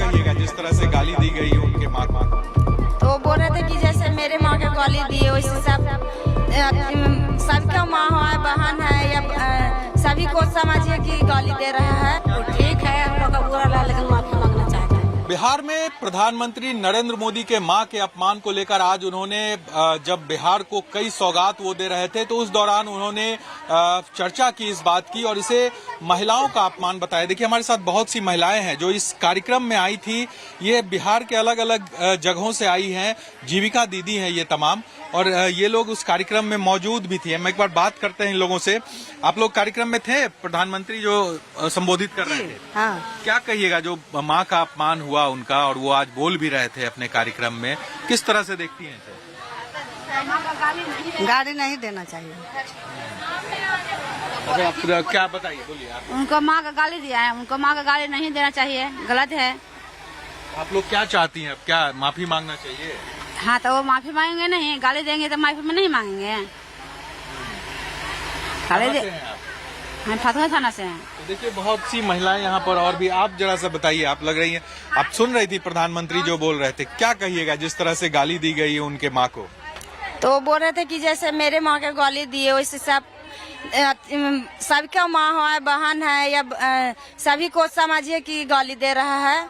कहिएगा जिस तरह से गाली दी गई है उनके माँ को? तो वो बोल रहे थे कि जैसे मेरे माँ के गाली दिए वैसे सबका माँ है, बहन है, या सभी को समझिए कि गाली दे रहा है। तो ठीक है, हम लोग का बुरा लगा, लेकिन माफी मांगना चाहते हैं। बिहार में प्रधानमंत्री नरेंद्र मोदी के मां के अपमान को लेकर आज उन्होंने जब बिहार को कई सौगात वो दे रहे थे तो उस दौरान उन्होंने चर्चा की इस बात की और इसे महिलाओं का अपमान बताया। देखिए हमारे साथ बहुत सी महिलाएं हैं जो इस कार्यक्रम में आई थी। ये बिहार के अलग अलग जगहों से आई हैं, जीविका दीदी हैं ये तमाम, और ये लोग उस कार्यक्रम में मौजूद भी थी। हम एक बार बात करते हैं इन लोगों से। आप लोग कार्यक्रम में थे, प्रधानमंत्री जो संबोधित कर रहे थे? हाँ। क्या कहिएगा जो माँ का अपमान हुआ उनका और वो आज बोल भी रहे थे अपने कार्यक्रम में, किस तरह से देखती हैं इसे? गाड़ी नहीं देना चाहिए। अरे आप क्या बताइए, बोलिए आप। उनको माँ का गाली दिया है, उनको माँ का गाली नहीं देना चाहिए, गलत है। आप लोग क्या चाहती हैं, अब क्या माफी मांगना चाहिए? हाँ, तो वो माफी मांगेंगे नहीं, गाली देंगे तो माफी में नहीं मांगेंगे। कहाँ से हैं आप? हम फतुहा थाना से हैं। तो देखिए बहुत सी महिलाएं यहाँ पर और भी। आप जरा सा बताइए, आप लग रही हैं, आप सुन रही थी प्रधानमंत्री जो बोल रहे थे, क्या कहिएगा जिस तरह से गाली दी गई है उनके माँ को? तो वो बोल रहे थे कि जैसे मेरे माँ के गाली दिए वैसे सबका माँ है, बहन है, या सभी को समझिए कि गाली दे रहा है।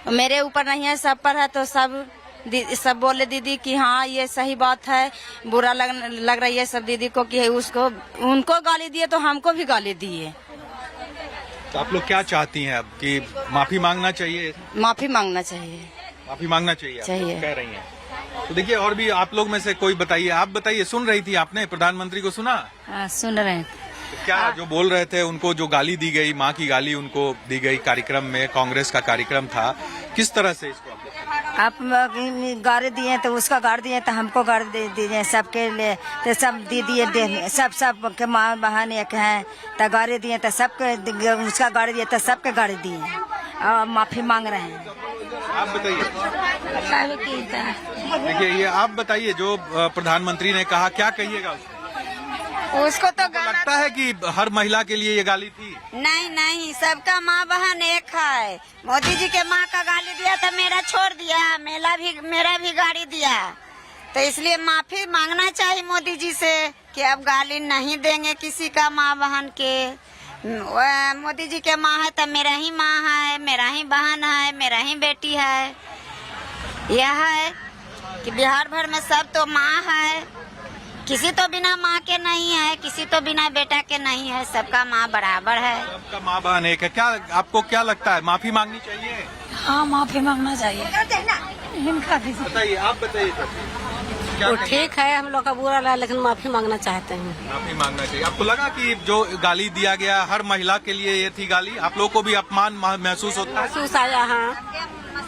मेरे ऊपर नहीं है, सब पर है। तो सब बोले दीदी कि हाँ ये सही बात है, बुरा लग रही है सब दीदी को कि उनको गाली दिए तो हमको भी गाली दिए। तो आप लोग क्या चाहती हैं अब, कि माफी मांगना चाहिए? माफी मांगना चाहिए। माफी मांगना चाहिए, चाहिए। कह रही हैं। तो देखिए और भी आप लोग में से कोई बताइए, आप बताइए, सुन रही थी आपने प्रधानमंत्री को सुना? सुन रहे हैं। क्या जो बोल रहे थे उनको जो गाली दी गई, माँ की गाली उनको दी गई कार्यक्रम में, कांग्रेस का कार्यक्रम था, किस तरह से इसको आप गाड़ी दिए तो उसका गाड़ी दिए तो हमको गाड़ी दे दीजिए, सबके लिए तो सब दीदी सब के माँ बहन एक हैं तो गाड़ी दिए तो सबके, उसका गाड़ी दिए तो सबके गाड़ी दिए और माफी मांग रहे हैं। आप बताइए। देखिए ये आप बताइए, जो प्रधानमंत्री ने कहा, क्या कहिएगा उसको? तो लगता है कि हर महिला के लिए ये गाली थी? नहीं, सबका माँ बहन एक है। मोदी जी के माँ का गाली दिया तो मेरा छोड़ दिया, मेरा भी गाली दिया। तो इसलिए माफी मांगना चाहिए मोदी जी से कि अब गाली नहीं देंगे किसी का माँ बहन के। मोदी जी के माँ है तो मेरा ही माँ है, मेरा ही बहन है, मेरा ही बेटी है। यह है कि बिहार भर में सब तो माँ है, किसी तो बिना माँ के नहीं है, किसी तो बिना बेटा के नहीं है, सबका माँ बराबर है। सबका माँ बहन एक है। क्या आपको क्या लगता है, माफी मांगनी चाहिए? हाँ, माफी मांगना चाहिए। बताइए, आप बताइए। तो ठीक है, हम लोग का बुरा लगा, लेकिन माफी मांगना चाहते हैं। माफी मांगना चाहिए। आपको लगा कि जो गाली दिया गया हर महिला के लिए ये थी गाली? आप लोगों को भी अपमान महसूस होता है? महसूस आया। हाँ,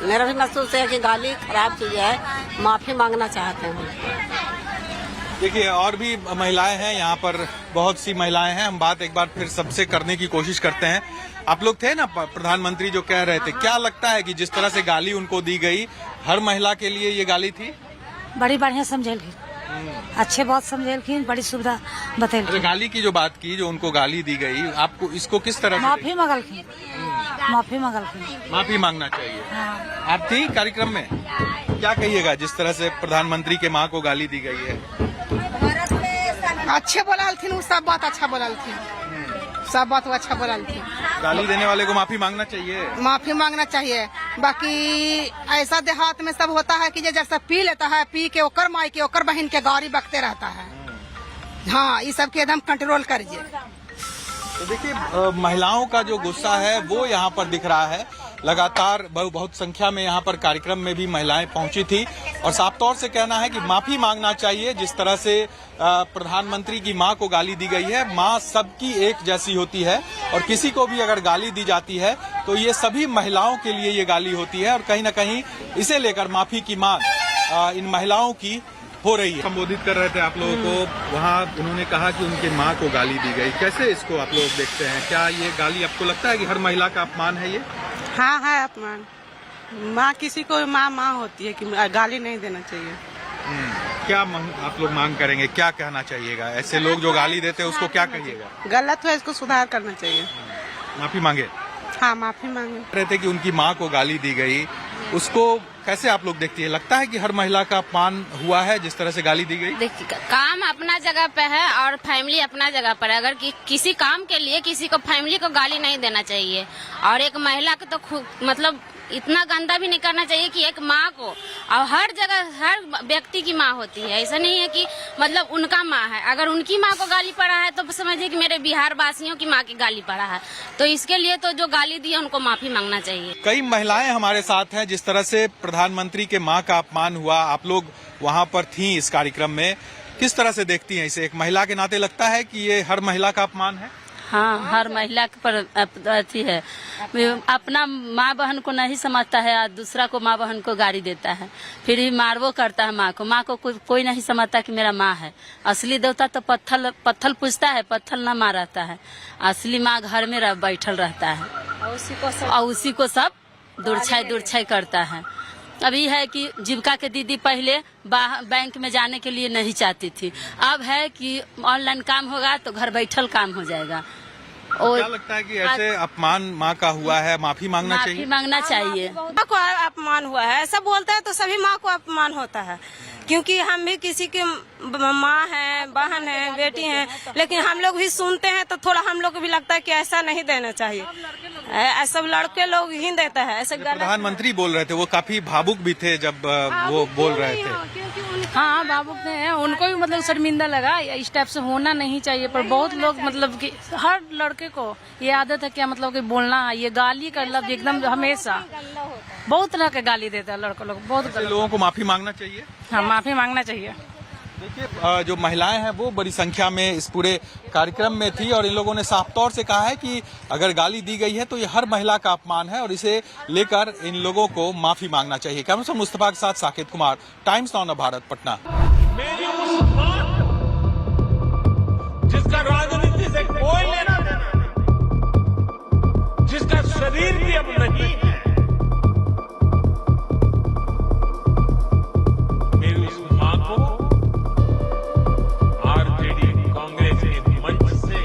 मेरा भी महसूस है कि गाली खराब चीज है, माफी मांगना चाहते हैं। देखिए और भी महिलाएं हैं यहाँ पर, बहुत सी महिलाएं हैं। हम बात एक बार फिर सबसे करने की कोशिश करते हैं। आप लोग थे ना, प्रधानमंत्री जो कह रहे थे, क्या लगता है कि जिस तरह से गाली उनको दी गई, हर महिला के लिए ये गाली थी? बड़ी बढ़िया समझेलखिन, अच्छे बहुत समझेलखिन, बड़ी सुविधा बतेलखिन। गाली की जो बात की, जो उनको गाली दी गई, आपको इसको किस तरह से? माफी मांगलखिन, माफी मांगलखिन। माफी मांगना चाहिए। हाँ। आप थी कार्यक्रम में, क्या कहिएगा जिस तरह से प्रधानमंत्री के माँ को गाली दी गई है? अच्छे बोलथिन, सब बात अच्छा बोलथिन, सब बात वो अच्छा बोलथिन। गाली देने वाले को माफी मांगना चाहिए। माफी मांगना चाहिए। बाकी ऐसा देहात में सब होता है कि जैसा पी लेता है, पी के ओकर माई के ओकर बहन के गाड़ी बकते रहता है। हाँ, ये सब के एकदम कंट्रोल करिए। तो देखिए महिलाओं का जो गुस्सा है वो यहाँ पर दिख रहा है। लगातार बहुत संख्या में यहाँ पर कार्यक्रम में भी महिलाएं पहुंची थी और साफ तौर से कहना है कि माफी मांगना चाहिए। जिस तरह से प्रधानमंत्री की मां को गाली दी गई है, मां सबकी एक जैसी होती है और किसी को भी अगर गाली दी जाती है तो ये सभी महिलाओं के लिए ये गाली होती है और कहीं ना कहीं इसे लेकर माफी की मांग इन महिलाओं की हो रही है। संबोधित कर रहे थे आप लोगों को, वहाँ उन्होंने कहा कि उनकी माँ को गाली दी गई। कैसे इसको आप लोग देखते हैं? क्या ये गाली आपको लगता है कि हर महिला का अपमान है ये? हाँ है अपमान। माँ किसी को माँ होती है कि गाली नहीं देना चाहिए। क्या आप लोग मांग करेंगे, क्या कहना चाहिएगा? ऐसे लोग जो गाली देते हैं उसको क्या कहिएगा? गलत है, इसको सुधार करना चाहिए। माफी मांगे। हाँ, माफी मांगे। रहे थे कि उनकी माँ को गाली दी गई, उसको कैसे आप लोग देखती है? लगता है कि हर महिला का अपमान हुआ है जिस तरह से गाली दी गई? देखिए, काम अपना जगह पे है और फैमिली अपना जगह पर है। अगर किसी काम के लिए किसी को फैमिली को गाली नहीं देना चाहिए, और एक महिला को तो मतलब इतना गंदा भी नहीं करना चाहिए कि एक माँ को, और हर जगह हर व्यक्ति की माँ होती है, ऐसा नहीं है कि मतलब उनका माँ है। अगर उनकी माँ को गाली पड़ा है तो समझिए कि मेरे बिहार वासियों की माँ की गाली पड़ा है, तो इसके लिए तो जो गाली दी है उनको माफी मांगना चाहिए। कई महिलाएं हमारे साथ हैं। जिस तरह से प्रधानमंत्री के माँ का अपमान हुआ, आप लोग वहाँ पर थी इस कार्यक्रम में, किस तरह से देखती हैं इसे? एक महिला के नाते लगता है कि ये हर महिला का अपमान है? हाँ, हर महिला पर अथी है, अपना माँ बहन को नहीं समझता है, दूसरा को माँ बहन को गाली देता है, फिर भी मारवो करता है माँ को कोई नहीं समझता कि मेरा माँ है। असली देवता तो पत्थल पूजता है, पत्थल न मारता है। असली माँ घर में बैठल रहता है और उसी को सब दूरछाई करता है। अभी है कि जीविका के दीदी पहले बैंक में जाने के लिए नहीं चाहती थी, अब है कि ऑनलाइन काम होगा तो घर बैठल काम हो जाएगा। और क्या लगता है कि ऐसे अपमान माँ का हुआ है, माफी मांगना चाहिए? माफी मांगना चाहिए। माँ को अपमान हुआ है, ऐसा बोलता है तो सभी माँ को अपमान होता है, क्योंकि हम भी किसी की माँ हैं, बहन हैं, बेटी हैं, लेकिन हम लोग भी सुनते हैं तो थोड़ा हम लोग को भी लगता है कि ऐसा नहीं देना चाहिए। सब लड़के लोग ही देता है ऐसे। प्रधानमंत्री बोल रहे थे, वो काफी भावुक भी थे जब वो बोल रहे थे। हाँ, भावुक हैं, उनको भी मतलब शर्मिंदा लगा। इस टाइप से होना नहीं चाहिए, पर बहुत लोग मतलब कि हर लड़के को ये आदत है क्या मतलब कि बोलना, ये गाली का लफ्ज एकदम हमेशा बहुत तरह के गाली देता है लड़के लोग। बहुत लोगों को माफी मांगना चाहिए। हाँ, माफी मांगना चाहिए। देखिए, जो महिलाएं हैं वो बड़ी संख्या में इस पूरे कार्यक्रम में थी और इन लोगों ने साफ तौर से कहा है कि अगर गाली दी गई है तो ये हर महिला का अपमान है और इसे लेकर इन लोगों को माफी मांगना चाहिए। कैमरा मुस्तफा के साथ साकेत कुमार, टाइम्स नाउ भारत, पटना। मेरी उस बात जिसका राजनीति से कोई लेना देना नहीं, जिसका शरीर भी अब नहीं है, मेरी उस मां को कांग्रेस के मंच से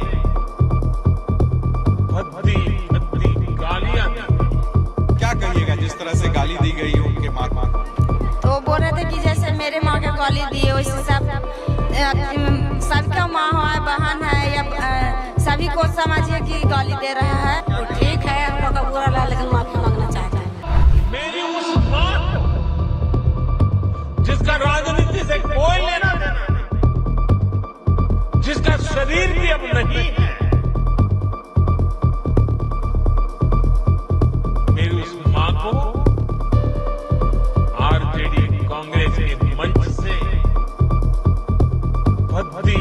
भद्दी गालियां। क्या कहिएगा जिस तरह से गाली दी गई उनके माँ को? तो बोल रहे थे कि जैसे मेरे माँ के गाली दिए वैसे सबका माँ है, बहन है, या सभी को समझिए कि गाली दे रहा है। तो ठीक है, हम लोग का बुरा लगा लेकिन माफी मांगना चाहता है। मेरी उस बात जिसका राजनीति से कोई लेना देना नहीं, जिसका शरीर भी अब नहीं है, मेरी उस मां को आरजेडी कांग्रेस के मंच से भद्दी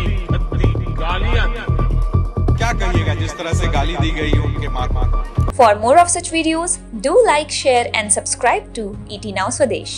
गालियां। क्या कहिएगा जिस तरह से गाली दी गई उनके माँ को? For more of such videos, do like, share and subscribe to ET Now Swadesh.